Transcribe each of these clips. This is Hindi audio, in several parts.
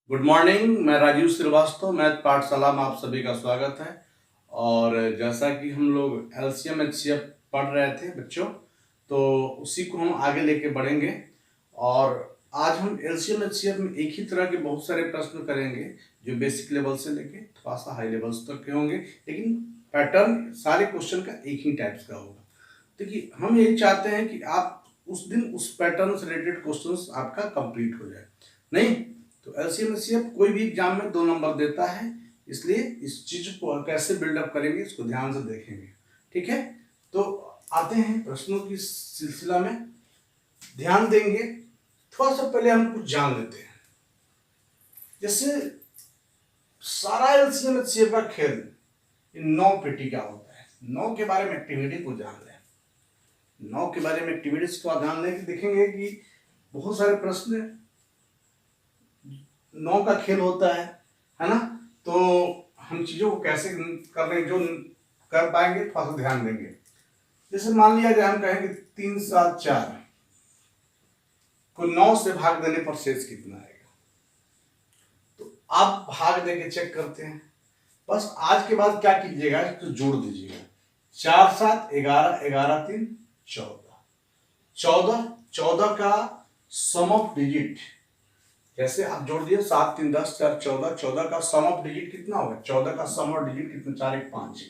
Good morning. मैं राजीव श्रीवास्तव, मैथ पाठशाला में आप सभी का स्वागत है। और जैसा कि हम लोग एलसीएम एचसीएफ पढ़ रहे थे बच्चों, तो उसी को हम आगे लेके बढ़ेंगे। और आज हम एलसीएम एचसीएफ में एक ही तरह के बहुत सारे प्रश्न करेंगे जो बेसिक लेवल से लेके थोड़ा सा हाई लेवल्स तक के होंगे, लेकिन पैटर्न सारे क्वेश्चन का एक ही टाइप्स का होगा। देखिए, हम यही चाहते हैं कि आप उस दिन उस पैटर्न से रिलेटेड क्वेश्चंस आपका कंप्लीट हो जाए। नहीं तो एलसीएम एचसीएफ कोई भी एग्जाम में 2 नंबर देता है, इसलिए इस चीज को कैसे बिल्डअप करेंगे इसको ध्यान से देखेंगे। ठीक है, तो आते हैं प्रश्नों की सिलसिला में, ध्यान देंगे। थोड़ा सा पहले हम कुछ जान लेते हैं। जैसे सारा एलसीएम एचसीएफ का खेल इन 9 पेटी का होता है। 9 के बारे में एक्टिविटी को जान लें। 9 के बारे में एक्टिविटीज को ध्यान लेके देखेंगे कि बहुत सारे प्रश्न 9 का खेल होता है ना। तो हम चीजों को कैसे कर रहे हैं, जो कर पाएंगे थोड़ा सा ध्यान देंगे। जैसे मान लिया जाए, हम कहें कि 3 7 4 को 9 से भाग देने पर शेष कितना आएगा। तो आप भाग देके चेक करते हैं। बस आज के बाद क्या कीजिएगा, तो जोड़ दीजिएगा। 4 7 11 11 3 14 14 का सम ऑफ डिजिट, जैसे आप जोड़ दिए 7 3 10 4 14, 14 का सम ऑफ डिजिट कितना होगा, 14 का सम ऑफ डिजिट कितना, 4 1 5।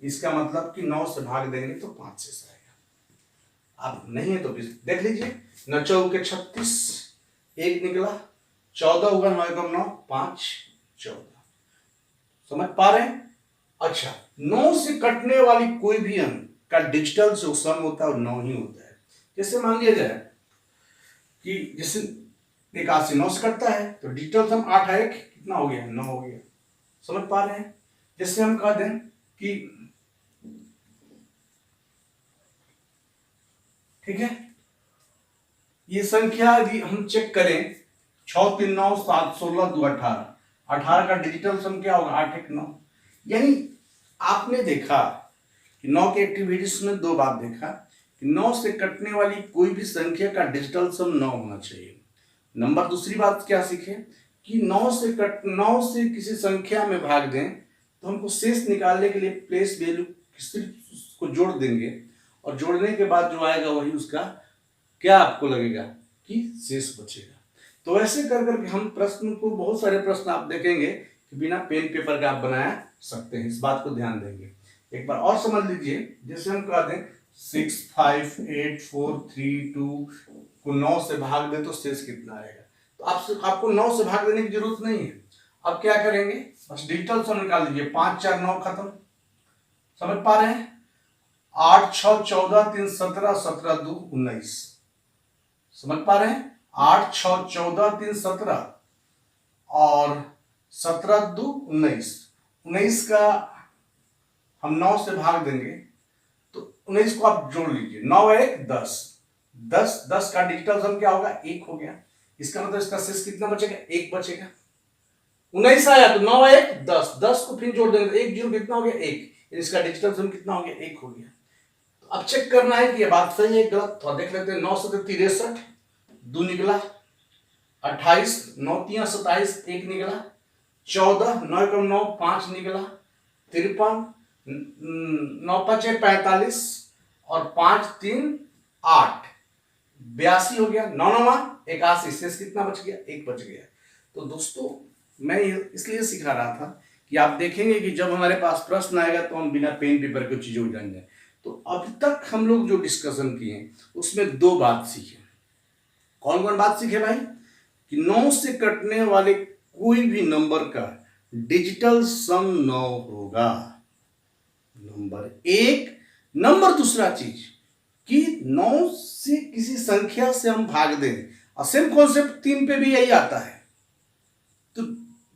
इसका मतलब कि 9 से भाग देंगे तो 5 शेष आएगा। आप नहीं है तो देख लीजिए, 9 चौके 36, 1 निकला, 14 होगा 9 एकम 9 5 14। समझ पा रहे हैं? अच्छा, 9 से कटने वाली कोई भी अंक का डिजिटल जो सम होता है वो 9 ही होता है। जैसे मान लिया जाए कि जैसे 81 9 से कटता है तो डिजिटल सम 8 है, कितना हो गया, 9 हो गया। समझ पा रहे हैं? जैसे हम कह दें कि ठीक है, ये संख्या यदि हम चेक करें 6 3 9 7 16 2 18, 18 का डिजिटल सम क्या होगा, 8 1 9। यानी आपने देखा कि 9 के एक्टिविटीज में 2 बात देखा कि 9 से कटने वाली कोई भी संख्या का डिजिटल सम 9 होना चाहिए। नंबर दूसरी बात क्या सीखे कि 9 से किसी संख्या में भाग दें तो हमको शेष निकालने के लिए प्लेस वैल्यू को जोड़ देंगे, और जोड़ने के बाद जो आएगा वही उसका क्या आपको लगेगा कि शेष बचेगा। तो ऐसे कर करके हम प्रश्न को, बहुत सारे प्रश्न आप देखेंगे कि बिना पेन पेपर का आप बना सकते हैं। इस बात को ध्यान देंगे। एक बार और समझ लीजिए, जैसे हम कह दें 6 5 8 4 3 2 को 9 से भाग दे तो शेष कितना आएगा। तो आपको 9 से भाग देने की जरूरत नहीं है। अब क्या करेंगे, बस डिजिटल सम निकाल दीजिए। 5 4 9 खत्म। समझ पा रहे हैं? 8 6 14 3 17 17 2 19। समझ पा रहे हैं? 8 6 14 3 17 और 17 2 19। 19 का हम 9 से भाग देंगे तो 19 को आप जोड़ लीजिए। 9 1 10, 10 का डिजिटल सम क्या होगा, 1 हो गया। इसका मतलब इसका शेष कितना बचेगा, 1 बचेगा। 19 आया तो 9 1 10, 10 को फिर जोड़ देंगे तो 1 0 कितना हो गया, 1। इसका डिजिटल सम कितना हो गया, 1 हो गया। तो अब चेक करना है कि ये बात सही है गलत। तो देख लेते हैं। 9 से 63, 2 निकला। 28 9 3 27, 1 निकला। 14 9 एकम 9 5 निकला। 53 9 5 45 और 5 3 8, 82 हो गया। 9 9 81, शेष कितना बच गया, 1 बच गया। तो दोस्तों, मैं इसलिए सिखा रहा था कि आप देखेंगे कि जब हमारे पास प्रश्न आएगा तो हम बिना पेन पेपर के चीजों को जान जाए। तो अब तक हम लोग जो डिस्कशन किए उसमें 2 बात सीखे। कौन कौन बात सीखे भाई? कि 9 से कटने वाले कोई भी नंबर का डिजिटल सम 9 होगा, नंबर 1। नंबर दूसरा चीज कि 9 से किसी संख्या से हम भाग दें, और सेम कॉन्सेप्ट 3 पे भी यही आता है। तो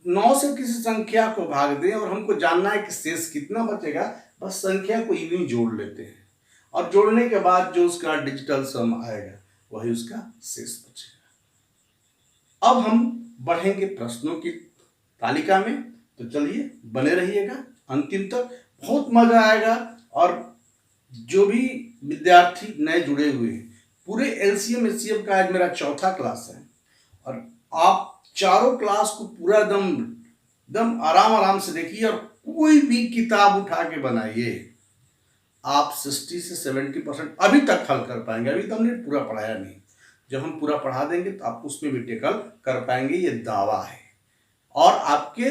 9 से किसी संख्या को भाग दें और हमको जानना है कि शेष कितना बचेगा। बस संख्या को इवन जोड़ लेते हैं, और जोड़ने के बाद जो उसका डिजिटल सम आएगा वही उसका शेष बचेगा। अब हम बढ़ेंगे प्रश्नों की तालिका में, तो चलिए बने रहिएगा अंतिम तक, बहुत मजा आएगा। और जो भी विद्यार्थी नए जुड़े हुए हैं, पूरे एलसीएम एचसीएफ का आज मेरा 4था क्लास है, और आप चारों क्लास को पूरा एकदम एकदम आराम आराम से देखिए और कोई भी किताब उठा के बनाइए, आप 60 से 70% अभी तक हल कर पाएंगे। अभी तो हमने पूरा पढ़ाया नहीं, जब हम पूरा पढ़ा देंगे तो आप उसमें भी टेकल कर पाएंगे, ये दावा है। और आपके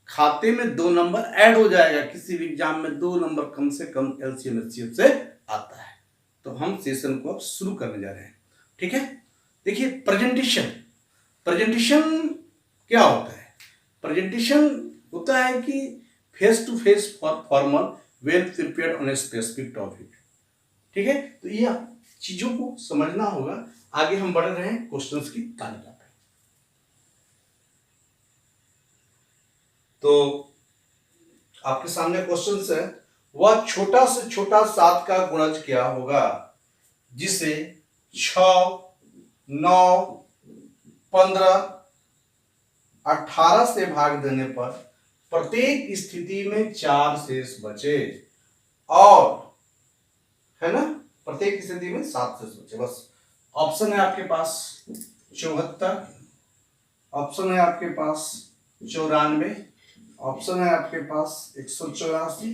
खाते में 2 नंबर ऐड हो जाएगा, किसी भी एग्जाम में 2 नंबर कम से कम एलसीएम एचसीएफ से आता है। तो हम सेशन को अब शुरू करने जा रहे हैं, ठीक है। देखिए प्रेजेंटेशन, प्रेजेंटेशन क्या होता है? प्रेजेंटेशन होता है कि face to face formal well prepared on a specific topic, ठीक है। तो ये चीजों को समझना होगा। आगे हम बढ़ रहे हैं क्वेश्चंस की तालिका पे। तो आपके सामने क्वेश्चन है, वह छोटा से छोटा 7 का गुणज क्या होगा जिसे 6, 9, 15, 18 से भाग देने पर प्रत्येक स्थिति में 4 शेष बचे, और है ना, प्रत्येक स्थिति में 7 शेष बचे। बस ऑप्शन है आपके पास 74, ऑप्शन है आपके पास 94, ऑप्शन है आपके पास 184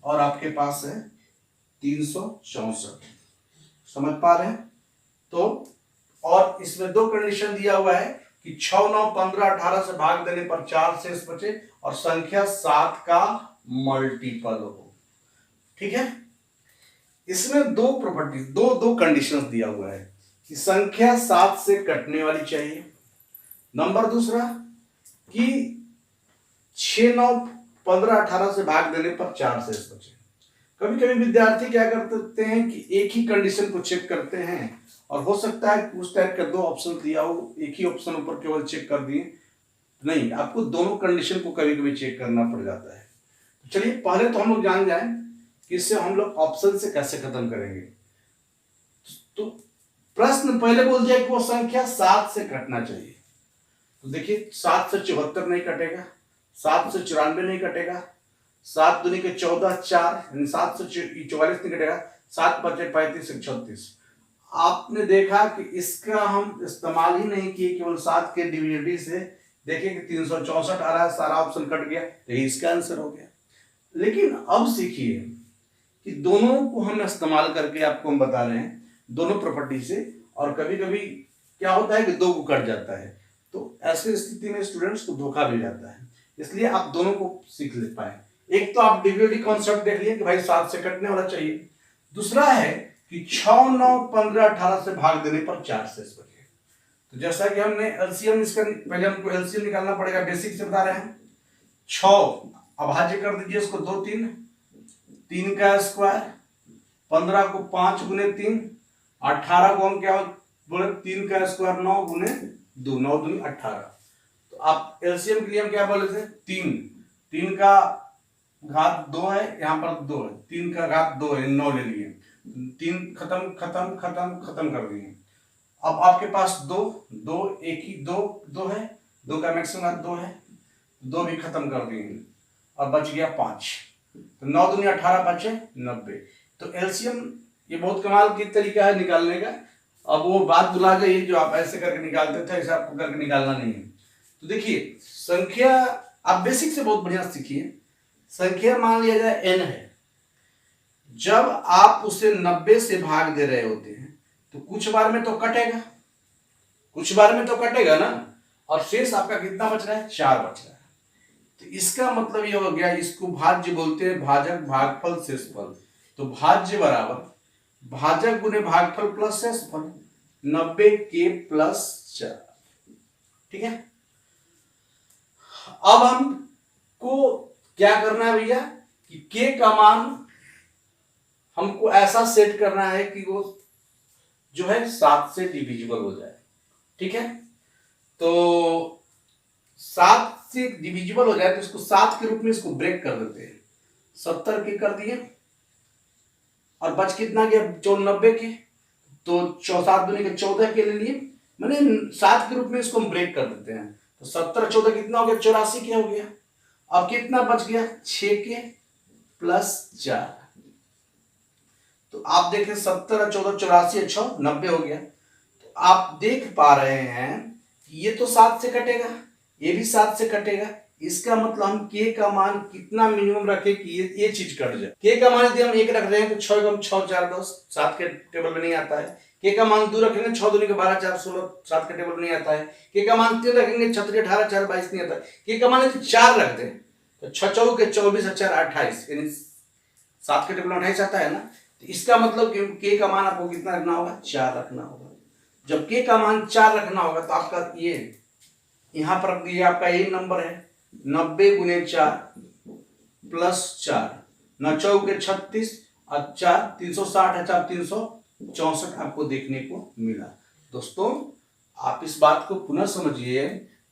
और आपके पास है 364। समझ पा रहे हैं? तो और इसमें 2 कंडीशन दिया हुआ है कि 6, 9, 15, 18 से भाग देने पर 4 शेष बचे और संख्या 7 का मल्टीपल हो, ठीक है। इसमें 2 प्रॉपर्टी, दो कंडीशंस दिया हुआ है कि संख्या 7 से कटने वाली चाहिए, नंबर दूसरा कि 6, 9, 15, 18 से भाग देने पर 4 शेष बचे। कभी कभी विद्यार्थी क्या करते हैं कि एक ही कंडीशन को चेक करते हैं, और हो सकता है उस टाइप का 2 ऑप्शन दिया हो, एक ही ऑप्शन ऊपर केवल चेक कर दिए, नहीं, आपको दोनों कंडीशन को कभी कभी चेक करना पड़ जाता है। तो चलिए पहले तो हम लोग जान जाएं कि इससे हम लोग ऑप्शन से कैसे खत्म करेंगे। तो प्रश्न पहले बोल दिया कि वो संख्या 7 से कटना चाहिए। तो देखिए 7 से 74 नहीं कटेगा, 7 से 94 नहीं कटेगा, 7 दूनी के 14, 4 यानी 7 से 44 नहीं कटेगा, 7 बचे 35, 36। आपने देखा कि इसका हम इस्तेमाल ही नहीं किए, केवल 7 के डिविडेंड से देखिए कि 364 आ रहा है, सारा ऑप्शन कट गया, तो इसका आंसर हो गया। लेकिन अब सीखिए कि दोनों को हम इस्तेमाल करके आपको हम बता रहे हैं, दोनों प्रॉपर्टी से, और कभी कभी क्या होता है कि 2 को कट जाता है, तो ऐसी स्थिति में स्टूडेंट्स को धोखा मिल जाता है। इसलिए आप दोनों को सीख ले पाए। एक तो आप डिविडेंड कॉन्सेप्ट देख लिए कि भाई 7 से कटने वाला चाहिए, दूसरा है कि 6, 9, 15, 18 से भाग देने पर 4 शेष बचे। तो जैसा कि हमने एलसीएम, इसका पहले हमको एलसीएम निकालना पड़ेगा, बेसिक से बता रहे हैं। 6 अभाज्य कर दीजिए इसको 2, 3 का स्क्वायर, 15 को 5 गुने 3, 18 को हम क्या बोले 3 का स्क्वायर 9 गुने 2, 9 दूनी 18। तो आप एलसीएम के लिए हम क्या बोले थे 3 का घात 2 है, यहाँ पर 2 है, 3 का घात 2 है, 9 ले लिए, 3 खत्म खत्म खत्म खत्म कर दिए। अब आपके पास 2 एक ही 2 है, 2 का मैक्सिमम 2 है, 2 भी खत्म कर दिए, अब बच गया 5। तो 9 दूनी 18 बचे 90। तो एलसीएम ये बहुत कमाल की तरीका है निकालने का। अब वो बात बुला गई जो आप ऐसे करके निकालते थे, ऐसा आपको करके निकालना नहीं है। तो देखिए संख्या आप बेसिक से बहुत बढ़िया सीखिए। संख्या मान लिया जाए n है, जब आप उसे 90 से भाग दे रहे होते हैं तो कुछ बार में तो कटेगा, कुछ बार में तो कटेगा ना, और शेष आपका कितना बच रहा है 4 बच रहा है। तो इसका मतलब ये हो गया, इसको भाज्य बोलते हैं, भाजक भागफल शेषफल। तो भाज्य बराबर भाजक गुने भागफल प्लस शेषफल, 90 के प्लस 4, ठीक है। अब हमको क्या करना है भैया कि के का मान हमको ऐसा सेट करना है कि वो जो है 7 से डिविजिबल हो जाए, ठीक है। तो 7 से डिविजिबल हो जाए तो इसको 7 के रूप में इसको ब्रेक कर देते हैं, 70 के कर दिए और बच कितना गया 94 के, तो 7 दूनी के 14 के ले लिए, मैंने 7 के रूप में इसको हम ब्रेक कर देते हैं। तो 70 14 कितना हो गया 84 के हो गया। अब कितना बच गया 6 के प्लस 4। तो आप देखें 70 14 84 6 90 हो गया। तो आप देख पा रहे हैं ये तो 7 से कटेगा, ये भी 7 से कटेगा। इसका मतलब हम के का मान कितना मिनिमम रखे कि ये चीज कट जाए। के का मान यदि हम 1 रख रहे हैं तो 6 कम 6 4 10, 7 के टेबल में नहीं आता है। के का मान 2 रखेंगे 6 दूनी के 12 4 16, 7 के टेबल में नहीं आता है। के का मान 3 रखेंगे 36 18 4 22 नहीं आता है। के का मान यदि 4 रख दें तो 6 चौके के 24 और 4 28, यानी 7 के टेबल में 28 आता है ना। तो इसका मतलब कि के का मान आपको कितना रखना होगा, 4 रखना होगा। जब के का मान 4 रखना होगा तो आपका ये यहां पर ये आपका ये नंबर है 90 गुने 4 प्लस 4, 9 चौके 36 और 4 360 है, 4 364 आपको देखने को मिला। दोस्तों आप इस बात को पुनः समझिए,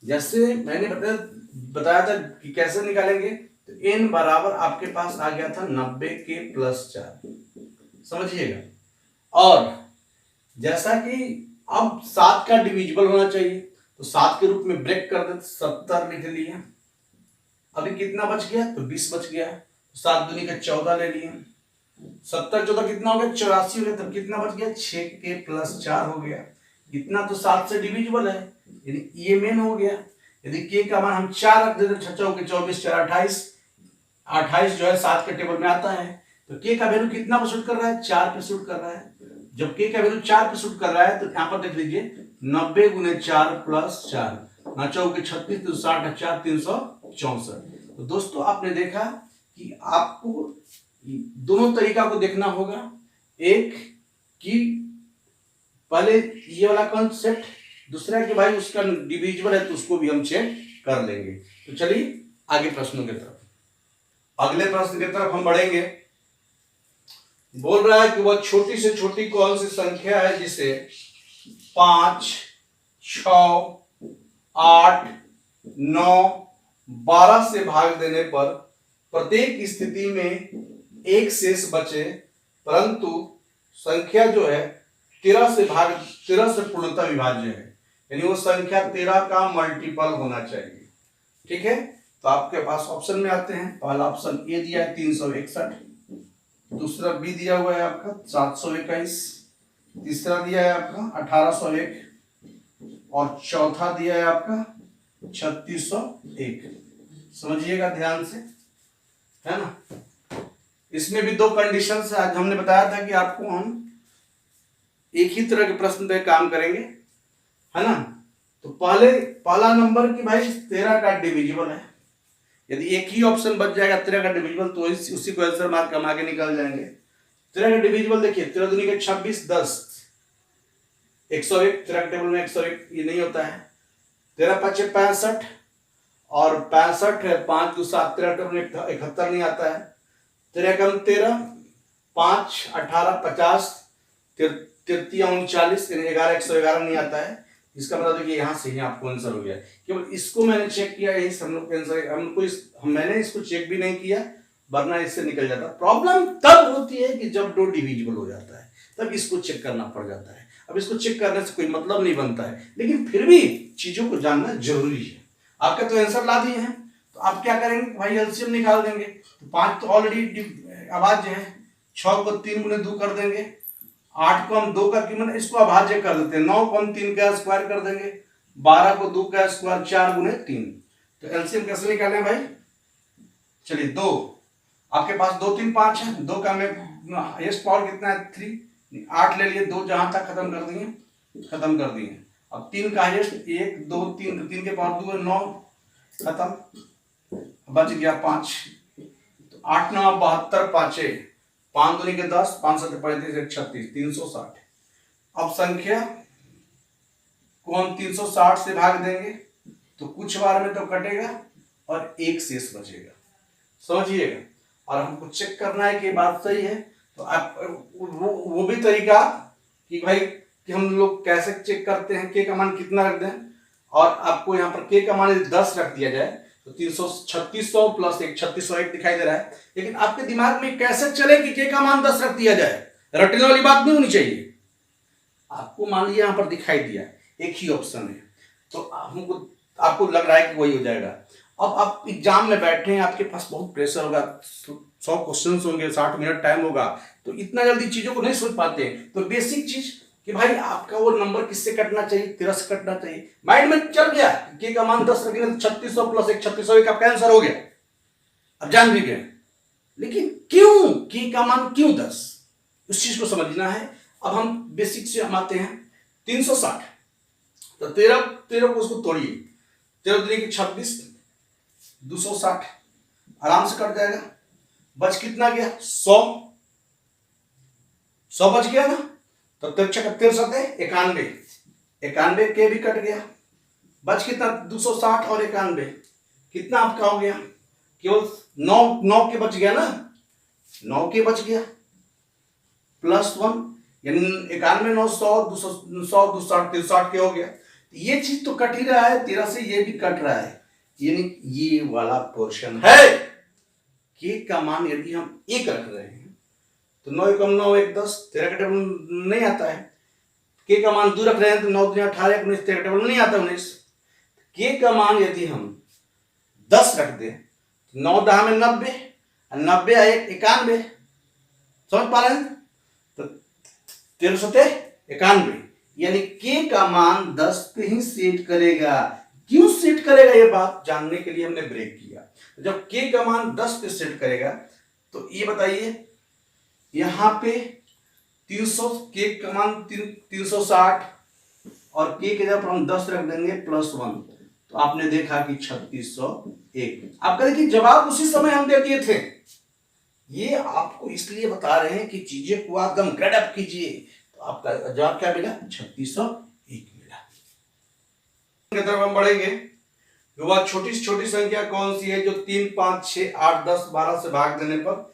जैसे मैंने बताया था कि कैसे निकालेंगे। तो n बराबर आपके पास आ गया था 90 के प्लस 4, समझिएगा। और जैसा कि अब 7 का डिविजिबल होना चाहिए तो 7 के रूप में ब्रेक कर दे, 70 लिख लिया। अभी कितना बच गया, तो 20 बच गया। 7 दूनी का 14 ले लिए, 70 14 कितना हो गया, 84 हो गया। तब कितना बच गया, 6 के प्लस 4 हो गया। इतना तो 7 से डिविजिबल है, यानी ये मेन हो गया। यदि के का मान हम 4 रख देते, 6 चौके 24 4 28, 28 जो है 7 के टेबल में आता है। तो के का वैल्यू कितना पे शूट कर रहा है, 4 पे शूट कर रहा है। जब के का वैल्यू 4 पे शूट कर रहा है तो यहाँ पर देख लीजिए 90 गुने 4 प्लस 4, 9 चौके 36 तो 60 4 364। तो दोस्तों आपने देखा कि आपको दोनों तरीका को देखना होगा। एक कि पहले ये वाला कॉन्सेप्ट, दूसरा कि भाई उसका डिविजिबल है तो उसको भी हम चेक कर लेंगे। तो चलिए आगे प्रश्नों की तरफ, अगले प्रश्न की तरफ हम बढ़ेंगे। बोल रहा है कि वह छोटी से छोटी कौन सी संख्या है जिसे 5 6 8 9 12 से भाग देने पर प्रत्येक स्थिति में एक शेष बचे, परंतु संख्या जो है 13 से पूर्णतः विभाज्य है, यानी वो संख्या 13 का मल्टीपल होना चाहिए। ठीक है, तो आपके पास ऑप्शन में आते हैं। पहला ऑप्शन ए दिया है 361, दूसरा बी दिया हुआ है आपका 721, तीसरा दिया है आपका 1801 और चौथा दिया है आपका 3601। समझिएगा ध्यान से, है ना। इसमें भी 2 कंडीशन है। आज हमने बताया था कि आपको हम एक ही तरह के प्रश्न पे काम करेंगे, है ना। तो पहला नंबर कि भाई 13 का डिविजिबल है। यदि एक ही ऑप्शन बच जाएगा 13 का डिविजिबल तो उसी को आंसर मार्क हम आगे निकल जाएंगे। 13 का डिविजिबल देखिए, 13 दूनी के 26 10 101, 13 के टेबल में 101 ये नहीं होता है। 13 5 65 और 65 है, 5 2 7, 13 टेबल में 71 नहीं आता है। 13 कम 13 5 18 50 33 39, 11 111 नहीं आता है। इसका मतलब देखिए यहाँ से ही आपको आंसर हो गया। केवल इसको मैंने चेक किया, यही हम लोग आंसर मैंने इसको चेक भी नहीं किया, वरना इससे निकल जाता। प्रॉब्लम तब होती है कि जब 2 डिविजिबल हो जाता है, तब इसको चेक करना पड़ जाता है। अब इसको चेक करने से कोई मतलब नहीं बनता है, लेकिन फिर भी चीजों को जानना जरूरी है। आपका तो आंसर ला दिए हैं, तो आप क्या करेंगे भाई, एलसीएम निकाल देंगे। तो 5 तो ऑलरेडी अभाज्य है, 6 को 3 गुने 2 कर देंगे, 8 को हम 2 का कीमत इसको अभाज्य कर देते हैं, 9 को हम 3 का स्क्वायर कर देंगे, 12 को 2 का स्क्वायर 4 गुने 3। तो एलसीएम कैसे निकालें भाई, चलिए 2 आपके पास 2 3 5 है, 2 का में हाईएस्ट पावर कितना है 3, 8 ले लिए, 2 जहां तक खत्म कर दिए। अब 3 का हाईएस्ट 1 2 3, 3 के पावर 2 है 9, खत्म, बच गया 5। तो 8 9 72 5 5 दूनी के 10, 5 7 35 36 360। अब संख्या को हम 360 से भाग देंगे तो कुछ बार में तो कटेगा और एक शेष बचेगा, समझिएगा। और हमको चेक करना है कि बात सही है। तो आप वो भी तरीका कि भाई कि हम लोग कैसे चेक करते हैं, के का मान कितना रख दें। और आपको यहाँ पर के का मान यदि 10 रख दिया जाए तो 3600 प्लस 1 3601 दिखाई दे रहा है। लेकिन आपके दिमाग में कैसे चले कि के का मान 10 रख दिया जाए, रटने वाली बात नहीं होनी चाहिए। आपको मान लिया यहाँ पर दिखाई दिया एक ही ऑप्शन है, तो हमको आपको लग रहा है कि वही हो जाएगा। अब आप एग्जाम में बैठे हैं, आपके पास बहुत प्रेशर होगा, 100 क्वेश्चन होंगे, 60 मिनट टाइम होगा, तो इतना जल्दी चीजों को नहीं सोच पाते। तो बेसिक चीज कि भाई आपका वो नंबर किससे कटना चाहिए, 13 से कटना चाहिए। माइंड में चल गया के का मान 10 रखेंगे तो 3600 प्लस 1 3600 का आपका आंसर हो गया, अब जान भी गए। लेकिन क्यों के का मान क्यों 10, उस चीज को समझना है। अब हम बेसिक से हम आते हैं 360, तो 13 को उसको तोड़िए, 13 दूनी की 26, 260 आराम से कट जाएगा। बच कितना गया 100 बच गया ना, तो 91 91 के भी कट गया। बच कितना 260 और 91 कितना आपका हो गया, केवल 9 के बच गया ना, 9 के बच गया प्लस 1 यानी 91 9 100 200 260 360 के हो गया। ये चीज तो कट ही रहा है, 13 से ये भी कट रहा है, यानी ये वाला पोर्शन है। के का मान यदि हम 1 रख रहे हैं तो 9 कम 9 1 10, 13 का टेबल नहीं आता है। के का मान 2 रख रहे हैं तो 9 2 18 19, 13 का टेबल नहीं आता 19। के का मान यदि हम 10 रख दें तो 9 10 में 90, 90 91, समझ पा रहे हैं, तो 13 91 यानी के का मान 10 पे ही सेट करेगा। क्यों सेट करेगा ये बात जानने के लिए हमने ब्रेक किया। जब के का मान 10 पे सेट करेगा तो ये बताइए यहां पे 300 के का मान 360 और के जगह पर हम 10 रख देंगे प्लस 1, तो आपने देखा कि 3601। आपका देखिए जवाब उसी समय हम दे दिए थे। ये आपको इसलिए बता रहे हैं कि चीजें को आप एकदम ग्रेड अप कीजिए, तो आपका जवाब क्या मिला 3601 मिला। की तरफ हम बढ़ेंगे, वह छोटी से छोटी संख्या कौन सी है जो 3 5 6 8 10 12 से भाग देने पर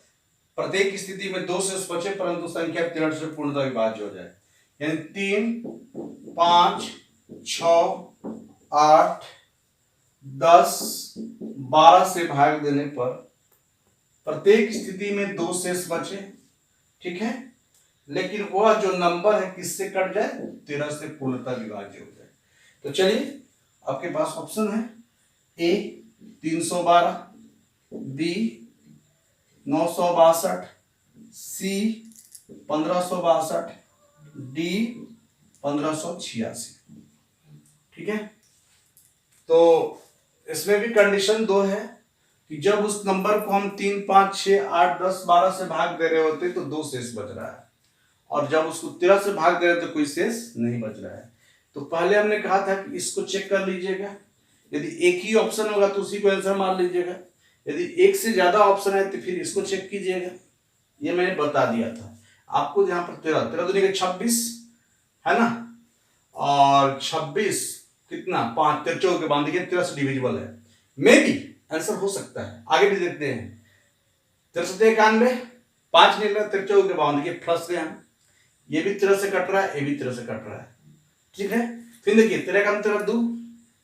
प्रत्येक स्थिति में 2 शेष बचे परंतु संख्या 13 से पूर्णतः विभाज्य हो जाए। यानी 3 5 6 8 10 12 से भाग देने पर प्रत्येक स्थिति में 2 शेष बचे, ठीक है, लेकिन वह जो नंबर है किससे कट जाए 13 से पूर्णतः विभाज्य हो जाए। तो चलिए आपके पास ऑप्शन है ए 312, बी 962, सी 1562, डी 1586। ठीक है, तो इसमें भी कंडीशन 2 है कि जब उस नंबर को हम 3 5 6 8 10 12 से भाग दे रहे होते तो 2 शेष बच रहा है, और जब उसको 13 से भाग दे रहे तो कोई शेष नहीं बच रहा है। तो पहले हमने कहा था कि इसको चेक कर लीजिएगा, यदि एक ही ऑप्शन होगा तो उसी को आंसर मार लीजिएगा, यदि एक से ज्यादा ऑप्शन है तो फिर इसको चेक कीजिएगा। ये मैंने बता दिया था आपको। यहाँ पर 13 दूनी के 26 है ना, और 26 कितना 5 13 के बांध देखिए 13 से डिविजिबल है, मे भी आंसर हो सकता है। आगे भी देखते हैं 13 91 5 निकला 13 के बांध देखिए प्लस गया, ये भी 13 से कट रहा है, ये भी 13 से कट रहा है, ठीक है। फिर देखिए 13 का 13 2,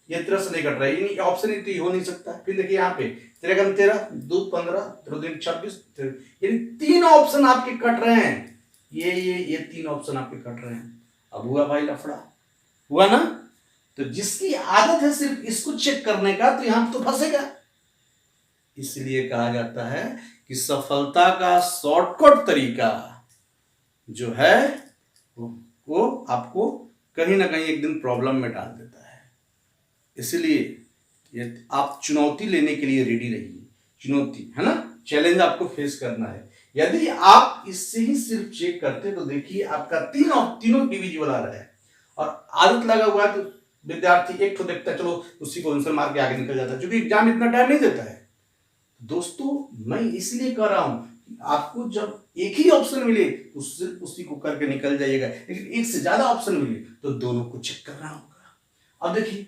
ये 13 से नहीं कट रहा है, ये ऑप्शन ही हो नहीं सकता। फिर देखिए यहाँ पे 13 का 13 2 15 13 26, यानी 3 ऑप्शन आपके कट रहे हैं, ये 3 ऑप्शन आपके कट रहे हैं। अब हुआ भाई लफड़ा, हुआ ना। तो जिसकी आदत है सिर्फ इसको चेक करने का तो यहां तो फंसेगा। इसलिए कहा जाता है कि सफलता का शॉर्टकट तरीका जो है वो आपको कहीं ना कहीं एक दिन प्रॉब्लम में डाल देता है। इसलिए आप चुनौती लेने के लिए रेडी रहिए, चुनौती है ना, चैलेंज आपको फेस करना है। यदि आप इससे ही सिर्फ चेक करते तो देखिए आपका तीनों डिविजिबल आ रहा है, और आदत लगा हुआ है तो विद्यार्थी एक तो देखता है चलो उसी को आंसर मार के आगे निकल जाता है, क्योंकि एग्जाम इतना टाइम नहीं देता है। दोस्तों मैं इसलिए कर रहा हूं कि आपको जब एक ही ऑप्शन मिले तो सिर्फ उसी को करके निकल जाइएगा, लेकिन एक से ज्यादा ऑप्शन मिले तो दोनों को चेक करना होगा। अब देखिए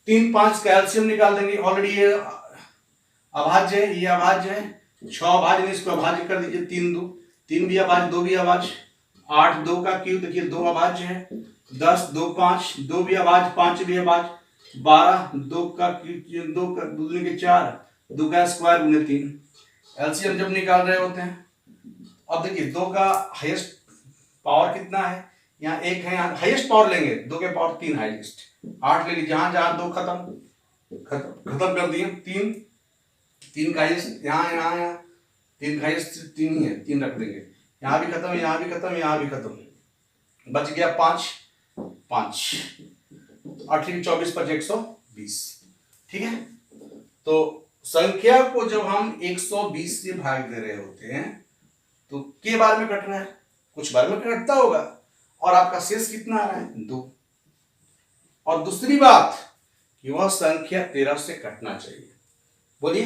3 5 का एलसीएम निकाल देंगे, ऑलरेडी ये अभाज्य है, ये अभाज्य है, 6 अभाज्य, इसको अभाज्य कर दीजिए, 3 2 3 भी अभाज्य 2 भी अभाज्य, 8 2 का क्यूब देखिए 2 अभाज्य है, 10 2 5 2 भी अभाज्य 5 भी अभाज्य, 12 2 का क्यूब 2 का दूसरे के 4 2 का स्क्वायर गुने 3। एलसीएम जब निकाल रहे होते हैं, अब देखिए 2 का हाईएस्ट पावर कितना है, यहाँ 1 है, यहाँ हाईएस्ट पावर लेंगे 2 के पावर 3 हाईएस्ट, 8 ले लीजिए, जहां जहां 2 खत्म कर दिए, 3 का हाईएस्ट यहाँ 3 का हाईएस्ट 3 ही है, 3 रख देंगे, यहाँ भी खत्म यहाँ भी खत्म यहाँ भी खत्म, बच गया 5 5, 8 24 5 120। ठीक है, तो संख्या को जब हम 120 से भाग दे रहे होते हैं तो के बार में कट रहा है, कुछ बार में कटता होगा, और आपका शेष कितना आ रहा है 2। और दूसरी बात कि वह संख्या 13 से कटना चाहिए। बोलिए,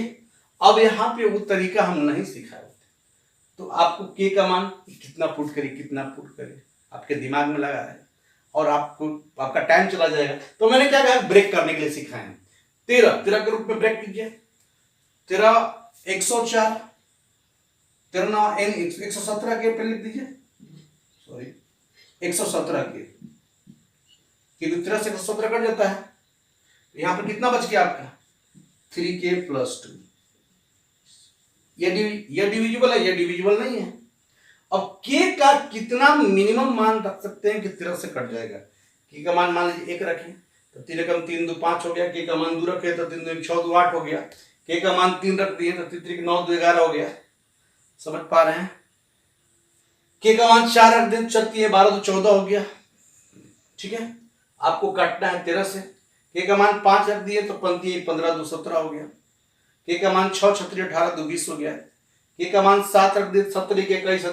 अब यहां पे वो तरीका हम नहीं सिखाए होते, तो आपको के का मान कितना पुट करे, कितना पुट करे, आपके दिमाग में लगा है और आपको आपका टाइम चला जाएगा। तो मैंने क्या कहा, ब्रेक करने के लिए सिखाए हैं। 13 के रूप में ब्रेक कीजिए, 13 104, 13 एन 117 के पे लिख दीजिए, सॉरी 117 के, क्योंकि 13 से 117 कट जाता है। यहां पर कितना बच गया आपका 3k + 2। ये डिविजिबल है, ये डिविजिबल नहीं है। अब के का कितना मिनिमम मान रख सकते हैं कि 13 से कट जाएगा। के का मान मान लीजिए 1 रखें तो 3 कम 3 2 5 हो गया। के का मान 2 रखे तो 3 2 1 6 2 8 हो गया। के का मान 3 रख दिए तो 3 3 9 2 11 हो गया। समझ पा रहे हैं। के का मान 4 रख दें 4 3 12 तो 14 हो गया। ठीक है, आपको काटना है 13 से। के का मान 5 रख दिए तो 15 2 17 हो गया। के का मान 6 6 18 2 20 हो गया। के का मान 7 रख दिए 17 के 21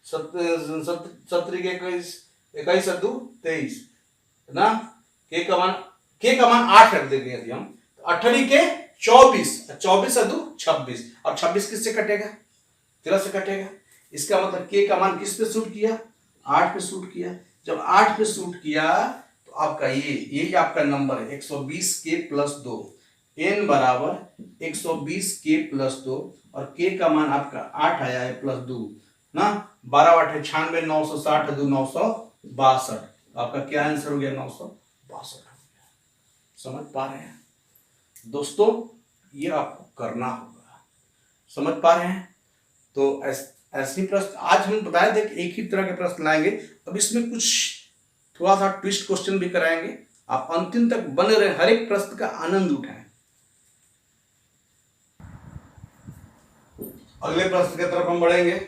17 के 21 21 2 23 ना। के का मान 8 रख देंगे यदि हम, 18 के 24 24 2 26, और 26 किससे कटेगा 13 से कटेगा। इसका मतलब के का मान किस पे शूट किया 8 पे शूट किया। जब 8 पे शूट किया तो आपका यही आपका नंबर है 120 के + 2। n बराबर 120 के + 2 और के का मान आपका 8 आया है +2 ना। 12 8 96 960 2 962। आपका क्या आंसर हो गया 962। समझ पा रहे हैं दोस्तों, ये आपको करना होगा। समझ पा रहे हैं। तो ऐसी प्रश्न आज हम बताए थे कि एक ही तरह के प्रश्न लाएंगे। अब इसमें कुछ थोड़ा सा ट्विस्ट क्वेश्चन भी कराएंगे। आप अंतिम तक बने रहे, हर एक प्रश्न का आनंद उठाएं। अगले प्रश्न की तरफ हम बढ़ेंगे।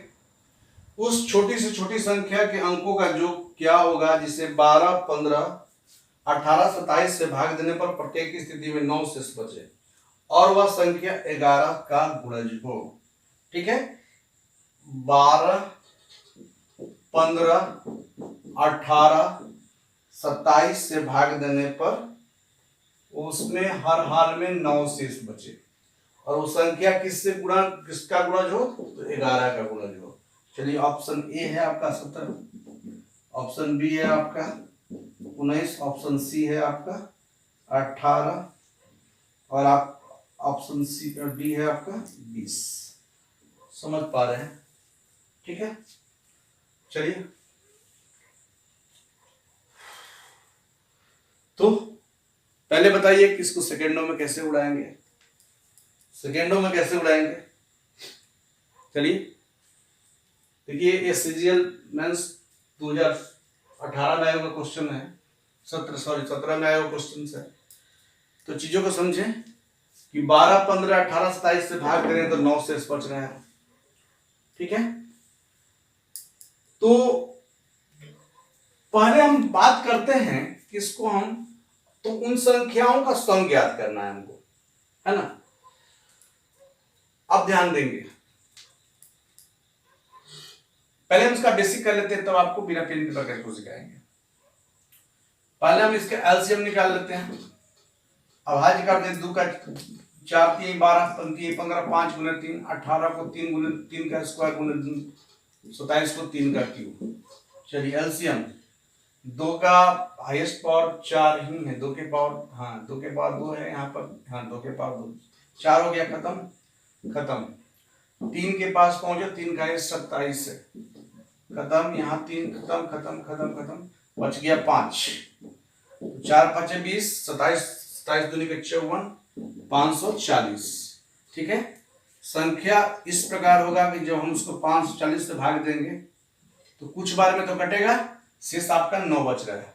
उस छोटी से छोटी संख्या के अंकों का योग क्या होगा जिसे 12 15 18 27 से भाग देने पर प्रत्येक स्थिति में 9 शेष बचे और वह संख्या 11 का गुणज हो। ठीक है, 12 15 18 27 से भाग देने पर उसमें हर हाल में 9 शेष बचे और वो संख्या किसका गुणज हो तो 11 का गुणज हो। चलिए, ऑप्शन ए है आपका 17, ऑप्शन बी है आपका 19, ऑप्शन सी है आपका 18 और आप ऑप्शन सी और डी है आपका 20। समझ पा रहे हैं। ठीक है, चलिए तो पहले बताइए कि इसको सेकेंडों में कैसे उड़ाएंगे। सेकेंडों में कैसे उड़ाएंगे, चलिए देखिए। ये सीजीएल मेंस 2018 में आया हुआ क्वेश्चन है, 17 में आया हुआ क्वेश्चन है। तो चीजों को समझें कि 12 15 18 27 से भाग करें तो 9 शेष बच रहे हैं। ठीक है, तो पहले हम बात करते हैं किसको हम, तो उन संख्याओं का सम ज्ञात करना है हमको, है ना। अब ध्यान देंगे, पहले हम इसका बेसिक कर लेते हैं तब आपको बिना पेन पेपर के इसको सिखाएंगे। पहले हम इसके एलसीएम निकाल लेते हैं। अभाज्य कर दें 2 का 4 3 12 3 15 5 गुने 3 18 को 3 गुने 3 का स्क्वायर गुने 27 को 3 का क्यूब। चलिए एलसीएम 2 का हाईएस्ट पावर 4 ही है, 2 के पावर 2 है यहाँ पर, 2 के पावर 2 4 हो गया, खत्म। 3 के पास पहुंचे, 3 का 27 है, खत्म। यहाँ 3 खत्म, बच गया 5। 4 5 20, 27 दूनी के 54, 540। ठीक है, संख्या इस प्रकार होगा कि जब हम उसको 540 से भाग देंगे तो कुछ बार में तो कटेगा, शेष आपका 9 बच रहा है।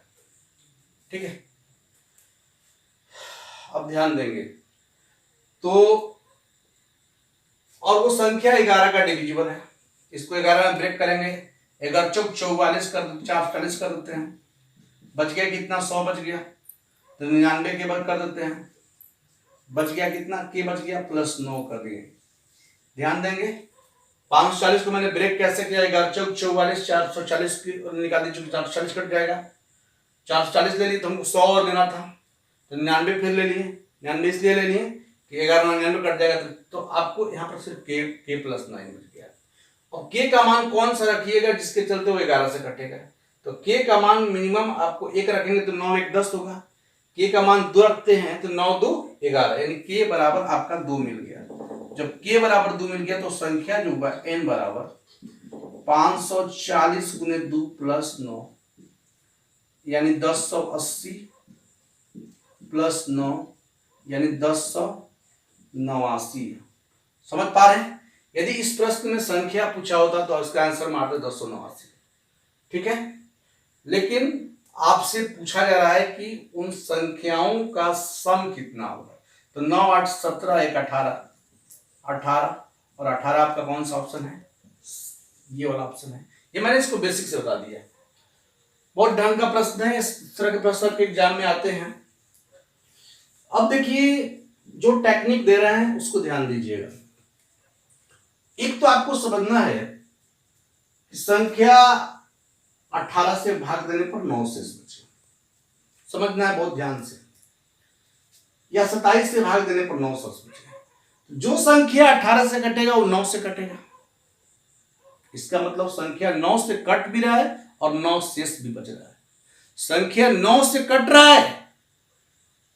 ठीक है, अब ध्यान देंगे तो, और वो संख्या 11 का डिविजिबल है। इसको 11 में ब्रेक करेंगे, 11 चौक 44 कर 40 कर देते हैं, बच गया कितना 100 बच गया, तो 99 के बाद कर देते हैं, बच गया कितना के बच गया प्लस 9 कर दिए। ध्यान देंगे 540 को मैंने ब्रेक कैसे किया, 11 चौक 44 440 निकाल दीजिए, 440 कट जाएगा, 440 ले लिए तो हमको 100 और लेना था, तो 99 फिर ले लिए, 99 इसलिए ले लिए कि 11 99 कट जाएगा, तो आपको यहाँ पर सिर्फ के प्लस 9 मिल गया। और के का मान कौन सा रखिएगा जिसके चलते वो 11 से कटेगा, तो के का मान मिनिमम आपको 1 रखेंगे तो 9 1 10 होगा, के का मान 2 रखते हैं तो 9 2 11, यानी के बराबर आपका 2 मिल गया। जब के बराबर 2 मिल गया तो संख्या जो होगा n बराबर 540 गुने 2 प्लस 9 यानी 1080 प्लस 9 यानी 1089। समझ पा रहे हैं? यदि इस प्रश्न में संख्या पूछा होता तो इसका आंसर मारते 1089, ठीक है। लेकिन आपसे पूछा जा रहा है कि उन संख्याओं का सम कितना होगा, तो 9 8 17 1 18 18 और 18 आपका कौन सा ऑप्शन है, ये वाला ऑप्शन है। ये मैंने इसको बेसिक से बता दिया, बहुत ढंग का प्रश्न है, इस तरह के प्रश्न आपके एग्जाम में आते हैं। अब देखिए जो टेक्निक दे रहे हैं उसको ध्यान दीजिएगा। एक तो आपको समझना है कि संख्या 18 से भाग देने पर 9 शेष बचे, समझना है बहुत ध्यान से, या 27 से भाग देने पर 9 शेष बचे, जो संख्या 18 से कटेगा वो 9 से कटेगा, इसका मतलब संख्या 9 से कट भी रहा है और 9 शेष भी बच रहा है। संख्या 9 से कट रहा है,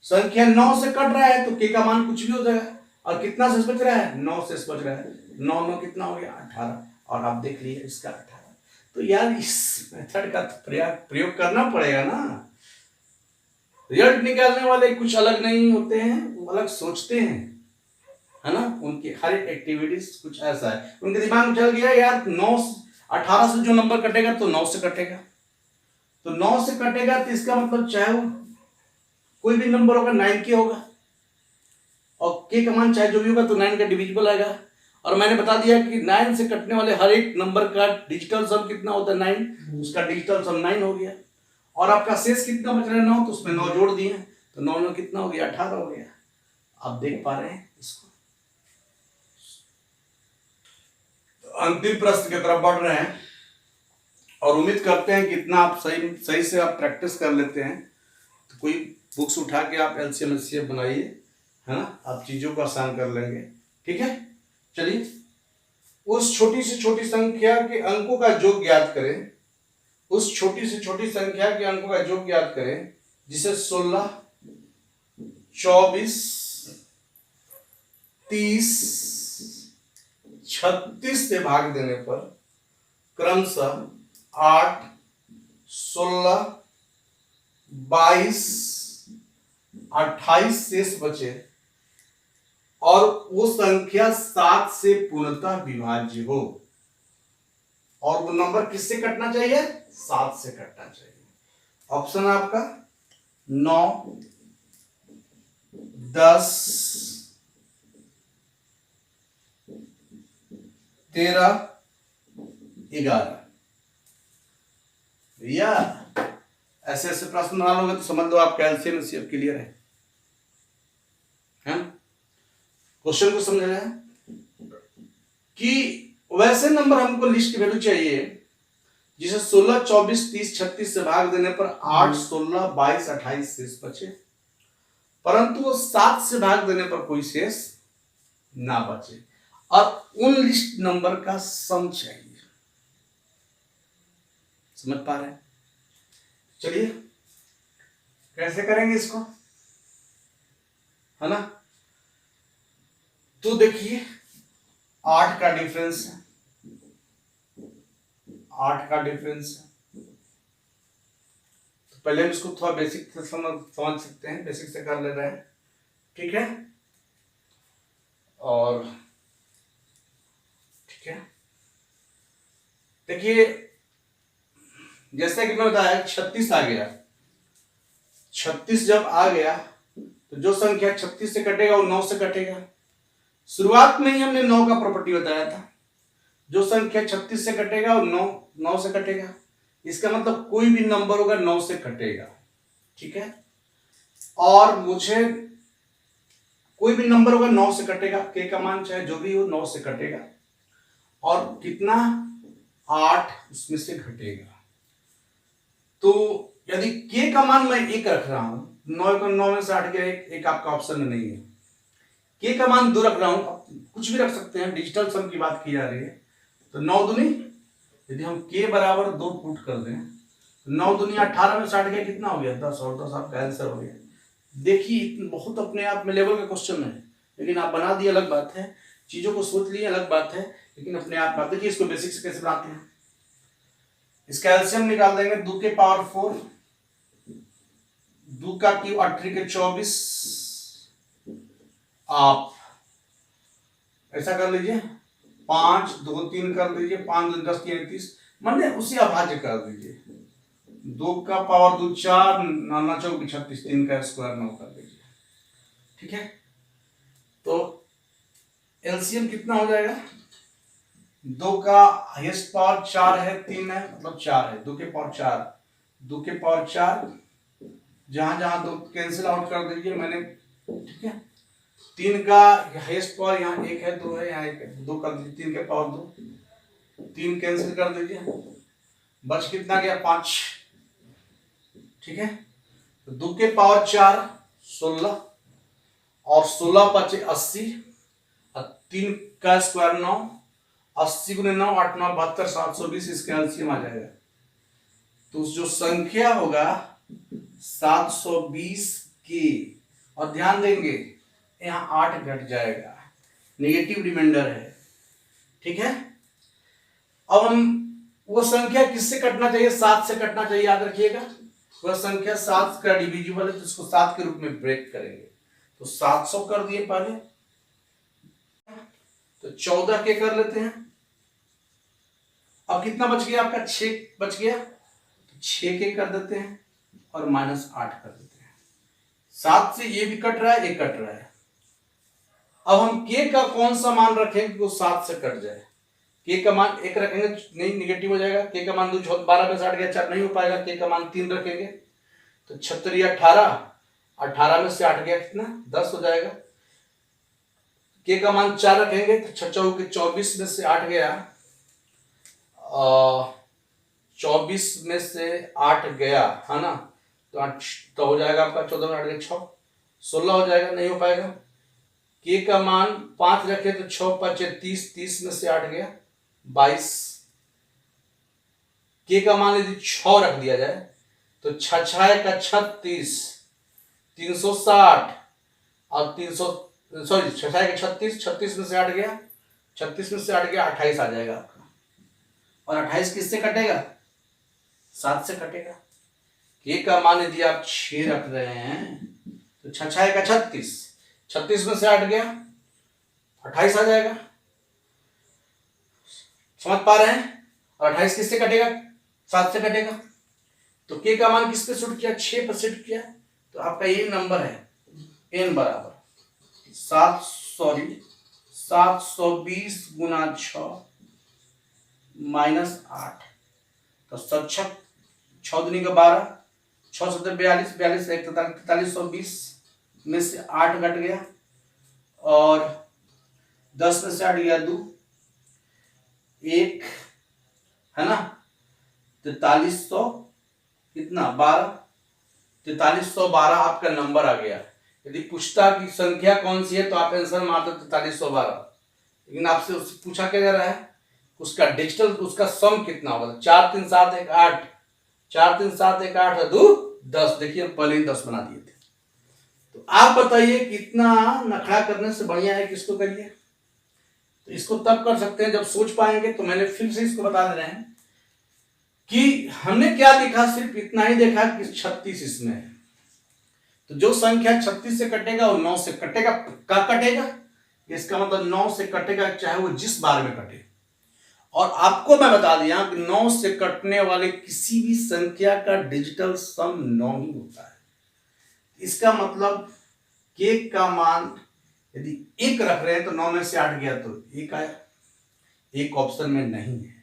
संख्या 9 से कट रहा है तो के का मान कुछ भी हो जाएगा, और कितना शेष बच रहा है 9 शेष बच रहा है, 9 9 कितना हो गया 18, और आप देख लिए इसका 18। तो यार इस मेथड का प्रयोग करना पड़ेगा ना, रिजल्ट निकालने वाले कुछ अलग नहीं होते हैं, वो अलग सोचते हैं, है ना। उनकी हर एक्टिविटीज कुछ ऐसा है, उनके दिमाग में चल गया यार 9 18 से जो नंबर कटेगा तो 9 से कटेगा, तो 9 से कटेगा तो इसका मतलब चाहे वो कोई भी नंबर होगा 9 के होगा, और के का मान चाहे जो भी होगा तो 9 का डिविजिबल आएगा। और मैंने बता दिया कि 9 से कटने वाले हर एक नंबर का डिजिटल सम कितना होता है 9, उसका डिजिटल सम 9 हो गया, और आपका शेष कितना बच रहा है 9, तो उसमें 9 जोड़ दिए तो 9 9 कितना हो गया 18 हो गया। आप देख पा रहे हैं इसको। तो अंतिम प्रश्न की तरफ बढ़ रहे हैं और उम्मीद करते हैं कि इतना आप सही से आप प्रैक्टिस कर लेते हैं, तो कोई बुक्स उठा के आप एलसीएम एचसीएफ बनाइए, है ना, आप चीजों को आसान कर लेंगे, ठीक है। चलिए उस छोटी से छोटी संख्या के अंकों का योग ज्ञात करें, उस छोटी से छोटी संख्या के अंकों का योग ज्ञात करें जिसे 16 24 30 36 से भाग देने पर क्रमशः 8 16 22 28 शेष बचे, और वो संख्या 7 से पूर्णतः विभाज्य हो, और वो नंबर किससे कटना चाहिए 7 से कटना चाहिए। ऑप्शन है आपका 9 10 13 11। या ऐसे ऐसे प्रश्न बना लोगे तो समझ लो आप कैल्शियम एचसीएफ क्लियर है। क्वेश्चन को समझ रहे हैं कि वैसे नंबर हमको लिस्ट वैल्यू चाहिए जिसे 16 24 30 36 से भाग देने पर 8 16 22 28 शेष बचे, परंतु वो 7 से भाग देने पर कोई शेष ना बचे, और उन लिस्ट नंबर का सम चाहिए। समझ पा रहे हैं? चलिए कैसे करेंगे इसको, है ना। तो देखिए 8 का डिफरेंस है, 8 का डिफरेंस है, तो पहले हम इसको थोड़ा बेसिक से समझ सकते हैं, बेसिक से कर ले रहे हैं, ठीक है। और ठीक है देखिए जैसे कि मैं बताया 36 आ गया, 36 जब आ गया तो जो संख्या 36 से कटेगा वो 9 से कटेगा। शुरुआत में ही हमने 9 का प्रॉपर्टी बताया था, जो संख्या 36 से कटेगा वो 9 से कटेगा। इसका मतलब कोई भी नंबर होगा 9 से कटेगा, ठीक है। और मुझे कोई भी नंबर होगा 9 से कटेगा, के का मान चाहे जो भी हो 9 से कटेगा। और कितना, 8 उसमें से घटेगा। तो यदि के का मान मैं 1 रख रहा हूं, 9 में से 8 गया, एक आपका ऑप्शन में नहीं है। के का मान 2 रख रहा हूं, कुछ भी रख सकते हैं, डिजिटल सम की बात की जा रही है। तो 9 दूनी, यदि हम के बराबर 2 पुट कर दें, 9 दूनी 18 में 60 गया, कितना हो गया, 10, और 10 आपका आंसर हो गया। देखिए बहुत अपने आप में लेवल का क्वेश्चन है, लेकिन आप बना दिए अलग बात है, चीजों को सोच लिए अलग बात है, लेकिन अपने आप आप देखिए इसको बेसिक से कैसे बनाते हैं। इसका एलसीएम निकाल देंगे, 2 के पावर 4, 2 का क्यूब 8 के 24, आप ऐसा कर लीजिए, 5 2 3 कर लीजिए, 5 2 10 3 30, माने उसी अभाज्य कर दीजिए। 2 का पावर 2 4, 9 चौक 36, 3 का स्क्वायर 9 कर लीजिए, ठीक है। तो एलसीएम कितना हो जाएगा, 2 का हाईएस्ट पावर 4 है, 3 है, मतलब 4 है, 2 के पावर 4, 2 के पावर 4, जहां जहां 2 कैंसिल आउट कर दीजिए मैंने, ठीक है। 3 का हाईएस्ट पावर यहाँ 1 है, 2 है, यहाँ 1 है, 2 कर दीजिए, 3 के पावर 2, 3 कैंसिल कर दीजिए, बच कितना गया, 5, ठीक है। तो 2 के पावर 4 16, और 16 5 80, और 3 का स्क्वायर 9, 80 गुने 9 8 9 72, 720, इसका एलसीएम आ जाएगा। तो जो संख्या होगा 720 के, और ध्यान देंगे यहाँ 8 घट जाएगा, नेगेटिव रिमाइंडर है, ठीक है। अब हम वो संख्या किससे कटना चाहिए, 7 से कटना चाहिए, याद रखिएगा। वह संख्या 7 का डिविजिबल है, तो इसको 7 के रूप में ब्रेक करेंगे। तो 700 कर दिए पहले, तो 14 के कर लेते हैं। अब कितना बच गया आपका, 6 बच गया, तो 6 के कर देते हैं और -8 कर देते हैं। 7 से ये भी कट रहा है, ये कट रहा है। अब हम के का कौन सा मान रखेंगे कि वो 7 से कट जाए। के का मान 1 रखेंगे, नहीं निगेटिव हो जाएगा। के का मान 12 में से 8 गया, 4 नहीं हो पाएगा। के का मान 3 रखेंगे, तो 36 18, 18 में से 8 गया, कितना 10 हो जाएगा। के का मान 4 रखेंगे, तो 6 के 24 में से 8 गया, 24 में से 8 गया, है ना, तो 8 तो हो जाएगा आपका 14 में 8 गया 6, 16 हो जाएगा, नहीं हो पाएगा। के का मान 5 रखे, तो 6 5 30, 30 में से 8 गया 22। के का मान यदि 6 रख दिया जाए, तो 6 6 का 36, 360, और 300 सॉरी 6 6 का 36, 36 में से 8 गया, 36 में से 8 गया 28 आ जाएगा आपका। और 28 किससे कटेगा, 7 से कटेगा। के का मान यदि आप 6 रख रहे हैं, तो 6 6 का 36, 36 में से 8 गया 28 आ जाएगा। समझ पा रहे हैं। और 28 किससे कटेगा, 7 से कटेगा। तो के का मान किस पे शूट किया, 6 पर शूट किया। तो आपका ये नंबर है n बराबर 720 गुना 6 -8, तो 6 दूनी का 12, 6 7 42, 42 1 4320 में से 8 घट गया, और 10 में से 8 गया 2, 1 है ना, 4300 कितना 12, 4312 आपका नंबर आ गया। यदि पूछता कि संख्या कौन सी है, तो आप आंसर मारते 4312। लेकिन आपसे पूछा क्या जा रहा है, उसका डिजिटल, उसका सम कितना होगा। 4 3 7 1 8, 4 3 7 1 8 2 10। देखिए हम पहले ही 10 बना दिए थे। तो आप बताइए कितना नखरा करने से बढ़िया है किसको करिए। तो इसको तब कर सकते हैं जब सोच पाएंगे। तो मैंने फिर से इसको बता दे रहे हैं कि हमने क्या देखा, सिर्फ इतना ही देखा कि 36 इसमें है। तो जो संख्या 36 से कटेगा वो 9 से कटेगा, का कटेगा, इसका मतलब 9 से कटेगा, चाहे वो जिस बार में कटे। और आपको मैं बता दिया कि 9 से कटने वाले किसी भी संख्या का डिजिटल सम 9 ही होता है। इसका मतलब के का मान यदि 1 रख रहे हैं, तो 9 में से 8 गया तो 1 आया। एक ऑप्शन में नहीं है।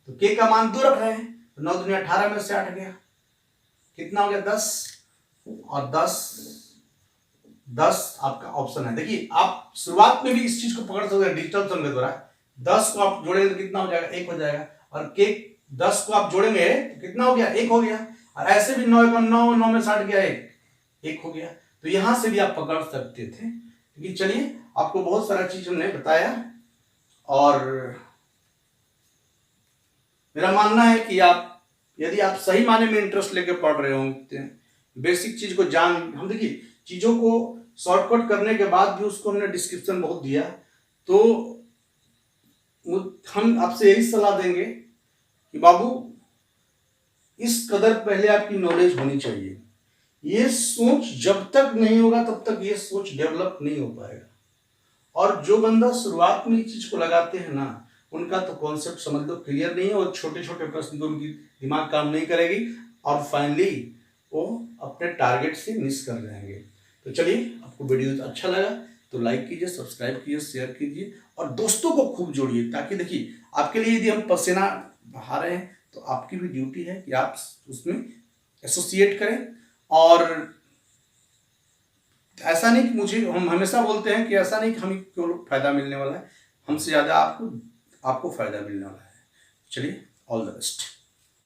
तो के का मान 2 रख रहे हैं, तो 9 दूनी 18 में से 8 गया, कितना हो गया 10, और 10 आपका ऑप्शन है। देखिए आप शुरुआत में भी इस चीज को पकड़ सकते हैं डिजिटल सम के द्वारा। 10 को आप जोड़ेंगे तो कितना हो जाएगा, 1 हो जाएगा, और के 10 को आप जोड़ेंगे तो कितना हो गया, 1 हो गया, और ऐसे भी 9 9 में 60 गया, 1 हो गया। तो यहां से भी आप पकड़ सकते थे। लेकिन चलिए आपको बहुत सारा चीज हमने बताया, और मेरा मानना है कि आप यदि आप सही माने में इंटरेस्ट लेके पढ़ रहे होंगे, बेसिक चीज को जान, हम देखिए चीजों को शॉर्टकट करने के बाद भी उसको हमने डिस्क्रिप्शन बहुत दिया, तो हम आपसे यही सलाह देंगे कि बाबू इस कदर पहले आपकी नॉलेज होनी चाहिए। ये सोच जब तक नहीं होगा तब तक ये सोच डेवलप नहीं हो पाएगा। और जो बंदा शुरुआत में इस चीज को लगाते हैं ना, उनका तो कॉन्सेप्ट समझ लो क्लियर नहीं है, और छोटे छोटे प्रश्न तो उनकी दिमाग काम नहीं करेगी, और फाइनली वो अपने टारगेट से मिस कर जाएंगे। तो चलिए आपको वीडियो अच्छा लगा तो लाइक कीजिए, सब्सक्राइब कीजिए, शेयर कीजिए, और दोस्तों को खूब जोड़िए, ताकि देखिए आपके लिए यदि हम पसीना बहा रहे हैं तो आपकी भी ड्यूटी है कि आप उसमें एसोसिएट करें। और ऐसा नहीं कि मुझे, हम हमेशा बोलते हैं कि ऐसा नहीं कि हमें केवल फायदा मिलने वाला है, हमसे ज्यादा आपको फायदा मिलने वाला है। चलिए ऑल द बेस्ट।